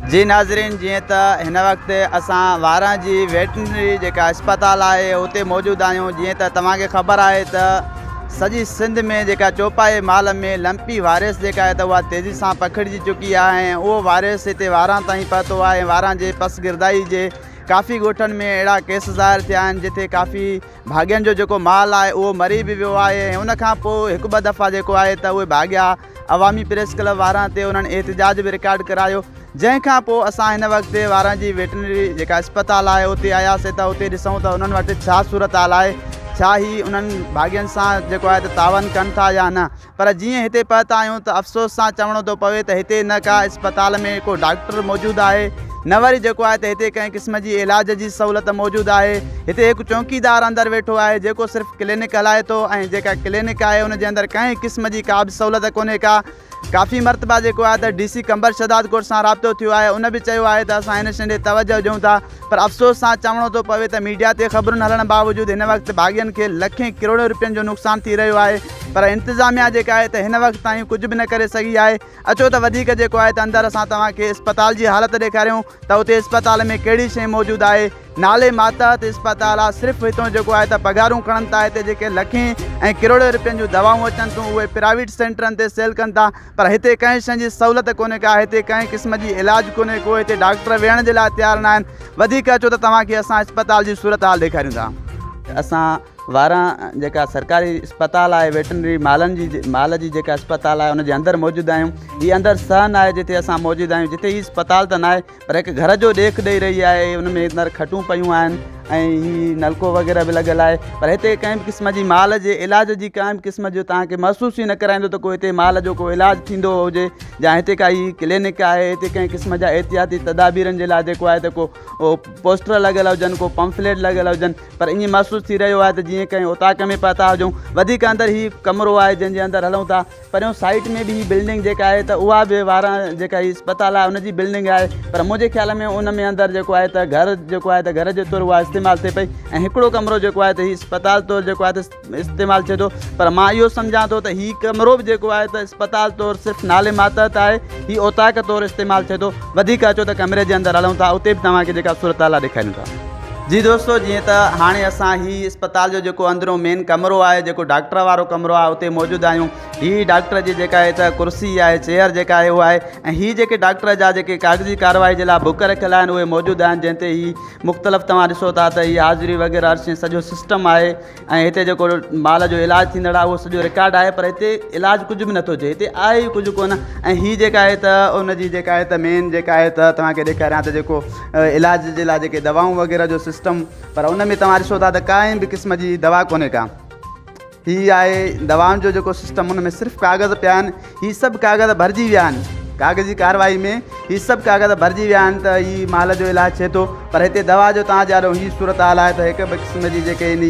जी नाज़रीन, जीअं त हिन वक़्तु असां वारां जी वेटनरी जेका अस्पताल आहे उते मौजूदु आहियूं। जीअं त तव्हांखे ख़बर आहे त सॼी सिंध में जेका चौपाए माल में लंपी वायरस जेका आहे त उहा तेज़ी सां पखिड़िजी चुकी आहे ऐं उहो वायरस हिते वारां ताईं पहुतो आहे। वारां जे पसगिरदाई जे काफ़ी ॻोठनि में अहिड़ा केस ज़ाहिर थिया आहिनि जिथे काफ़ी भाॻियुनि जो जेको माल आहे उहो मरी बि वियो आहे ऐं उनखां पोइ हिकु ॿ दफ़ा जेको आहे त उहे भाॻिया अवामी प्रेस क्लब वारां ते उन्हनि एहतिजाज बि रिकॉर्ड करायो। जंहिंखां पोइ असां हिन वक़्तु वारां जी वेटनरी जेका अस्पताल आहे उते आयासीं त उते ॾिसूं त उन्हनि वटि छा सूरत हाल आहे, छा ही उन्हनि भाॻियुनि सां जेको आहे त तावन कनि था या न। पर जीअं हिते पहुता आहियूं त अफ़सोस सां चवणो थो पवे त हिते न का अस्पताल में को डॉक्टर मौजूदु आहे, न वरी जेको आहे त हिते कंहिं क़िस्म जी इलाज जी सहूलियत मौजूदु आहे। हिते हिकु चौकीदार अंदरि वेठो आहे जेको सिर्फ़ु क्लिनिक हलाए थो ऐं जेका क्लिनिक आहे उनजे अंदरि कंहिं क़िस्म जी का बि सहूलियत कोन्हे का। काफ़ी मरतबा जेको आहे त DC कंबर शहदाद कोट सां राब्तो थियो आहे, उन बि चयो आहे त असां हिन शइ ॾे तवजो ॾियूं था। पर अफ़सोस सां चवणो थो पवे त मीडिया ते ख़बरुनि हलण बावजूदि हिन वक़्तु भाॻियुनि खे लखें किरोड़नि रुपयनि जो नुक़सानु थी रहियो आहे। पर इंतिज़ामिया जेका आहे त हिन वक़्तु ताईं कुझु बि न करे सघी आहे। अचो त वधीक जेको आहे त अंदरि असां तव्हांखे अस्पताल जी हालत ॾेखारियूं त उते अस्पताल में कहिड़ी शइ मौजूदु आहे। नाले मातहत अस्पताल आहे, सिर्फ़ु हितां जेको आहे त पघारूं खणनि था। हिते जेके लखें ऐं किरोड़े रुपयनि जूं दवाऊं अचनि थियूं उहे प्राइवेट सेंटरनि ते सेल कनि था। पर हिते कंहिं शइ जी सहूलियत कोन्हे का, हिते कंहिं क़िस्म जी इलाज कोन्हे को, हिते डॉक्टर वेहण जे लाइ तयारु न आहिनि। वधीक अचो त तव्हांखे असां अस्पताल जी सूरत हाल ॾेखारियूं था। असां वारां जेका सरकारी अस्पताल आहे वेटनरी माल जी जेका अस्पताल आहे उनजे अंदरि मौजूदु आहियूं। हीअ अंदरि सहन आहे जिते असां मौजूदु आहियूं, जिते हीअ अस्पताल त न आहे पर हिकु घर जो ॾेख ॾेई रही आहे। उन में अंदरि खटूं पियूं आहिनि ऐं हीअ नलको वग़ैरह बि लॻियलु आहे। पर हिते कंहिं बि क़िस्म जी माल जे इलाज जी कंहिं बि क़िस्म जो तव्हांखे महसूसु ई न कराईंदो त को हिते माल जो को इलाजु थींदो हुजे या हिते का हीअ क्लिनिक आहे। हिते कंहिं क़िस्म जा एहतियाती तदाबीरनि जे लाइ जेको आहे त को पोस्टर लॻियल हुजनि, को पंफलेट लॻियल हुजनि, पर ईअं महसूसु थी रहियो आहे त जीअं कंहिं उताक में पहुता हुजूं। वधीक अंदरि हीअ कमिरो आहे जंहिंजे अंदरि हलूं था। परियों साइड में बि हीअ बिल्डिंग जेका आहे त उहा बि वारां जेका हीअ अस्पताल आहे उनजी बिल्डिंग आहे। पर मुंहिंजे ख़्याल में उन में अंदरि जेको आहे त घर जेको आहे त घर जे तौरु उहा इस्तेमालु थिए पई ऐं हिकिड़ो कमिरो जेको आहे त हीअ अस्पताल तौरु जेको आहे त इस्तेमालु थिए थो। पर मां इहो सम्झां थो त हीअ कमिरो बि जेको आहे त अस्पताल तौरु सिर्फ़ु नाले मातहत आहे, हीअ ओताक तौरु इस्तेमालु थिए थो। वधीक अचो त कमरे जे अंदरि हलूं था, उते बि तव्हांखे जेका सूरत हाल आहे ॾेखारियूं था। जी दोस्तो, जीअं त हाणे असां हीअ अस्पताल जो जेको अंदरो मेन कमिरो आहे, जेको डॉक्टर वारो कमिरो आहे, उते मौजूदु आहियूं। हीअ डॉक्टर जी जेका आहे त कुर्सी आहे, चेयर जेका आहे उहा आहे ऐं हीअ जेके डॉक्टर जा जेके कागज़ी कार्रवाई जे लाइ बुक रखियल आहिनि उहे मौजूदु आहिनि, जंहिं ते हीअ मुख़्तलिफ़ तव्हां ॾिसो था त हीअ हाज़िरी वग़ैरह हर शइ सॼो सिस्टम आहे ऐं हिते जेको माल जो इलाजु थींदड़ आहे उहो सॼो रिकॉर्ड आहे। पर हिते इलाजु कुझु बि नथो थिए, हिते आहे ई कुझु कोन। ऐं हीअ जेका आहे त उनजी जेका आहे त मेन जेका आहे त तव्हांखे ॾेखारियां त जेको इलाज जे लाइ जेके दवाऊं वग़ैरह जो सिस्टम, पर उन में तव्हां ॾिसो था त काई बि क़िस्म जी दवा कोन्हे का। हीअ आहे दवाउनि जो जेको सिस्टम, उन में सिर्फ़ु कागज़ पिया आहिनि। हीअ सभु कागज़ भरिजी विया आहिनि, कागज़ी कार्रवाई में हीअ सभु कागज़ भरिजी विया आहिनि त हीअ माल जो इलाजु थिए थो। पर हिते दवा जो तव्हां ॼाणो हीअ सूरत हाल आहे त हिकु बि क़िस्म जी जेके इन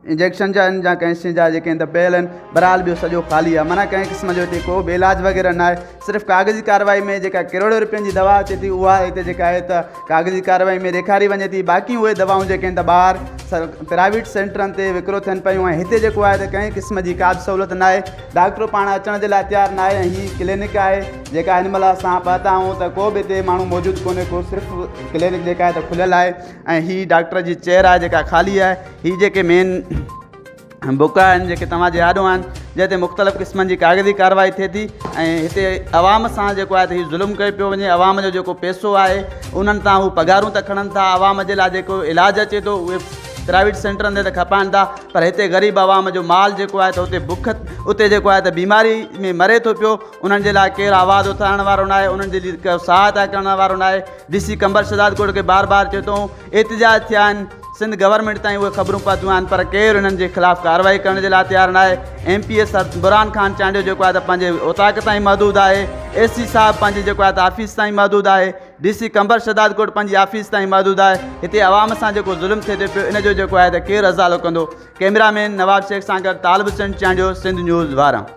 इंजेक्शन जा आहिनि या कंहिं शइ जा जेके आहिनि त पियल आहिनि, बहरहाल ॿियो सॼो ख़ाली आहे। माना कंहिं क़िस्म जो हिते को बि इलाजु वग़ैरह न आहे। सिर्फ़ु कागज़ी कार्रवाई में जेका किरोड़े रुपयनि जी दवा अचे थी उहा हिते जेका आहे त कागज़ी कार्रवाई में ॾेखारी वञे थी। बाक़ी उहे दवाऊं जेके आहिनि त ॿाहिरि प्राइवेट सेंटरनि ते विकिरो थियनि पियूं ऐं हिते जेको आहे त कंहिं क़िस्म जी का बि सहूलियत न आहे। डॉक्टर पाण अचण जे लाइ तयारु न आहे ऐं हीअ क्लिनिक आहे जेका हिन महिल असां पहुता आहियूं त को बि हिते माण्हू मौजूदु कोन्हे को, सिर्फ़ु क्लिनिक जेका आहे त खुलियल आहे ऐं हीअ डॉक्टर जी चेयर आहे जेका ख़ाली आहे। हीअ जेके मेन बुक आहिनि जेके तव्हांजे आॾो आहिनि जंहिं ते मुख़्तलिफ़ क़िस्मनि जी कागज़ी कार्रवाई थिए थी ऐं हिते आवाम सां जेको आहे त हीअ ज़ुल्म कयो पियो वञे। आवाम जो जेको पैसो आहे उन्हनि तां हू पघारूं त खणनि था, आवाम जे लाइ जेको इलाजु अचे थो उहे प्राइवेट सेंटरनि ते त खपाइनि था। पर हिते ग़रीब आवाम जो माल जेको आहे त उते बुख, उते जेको आहे त बीमारी में मरे थो पियो। उन्हनि जे लाइ केरु आवाज़ु उथारण वारो न आहे, उन्हनि जे लिए को सहायता करण वारो न आहे। DC कंबर शहदाद कोट खे बार बार चए थो, एहतिजाज थिया आहिनि, सिंध गवर्नमेंट ताईं उहे ख़बरूं पहुतियूं आहिनि, पर केरु हिननि जे ख़िलाफ़ु कार्रवाई करण जे लाइ तयारु न आहे। MPS बुरहान खान चांडियो जेको आहे त पंहिंजे उताक ताईं महदूदु आहे। AC साहिबु पंहिंजी जेको आहे त ऑफिस ताईं महदूदु आहे। DC कंबर शहदाद कोट पंहिंजी ऑफिस ताईं महदूदु आहे। हिते आवाम सां जेको ज़ुल्म थिए थो पियो इन जो जेको आहे त केरु अज़ालो कंदो। कैमरामैन नवाब शेख सां गॾु तालिब हुसैन चांडियो, सिंध न्यूज़ वारां।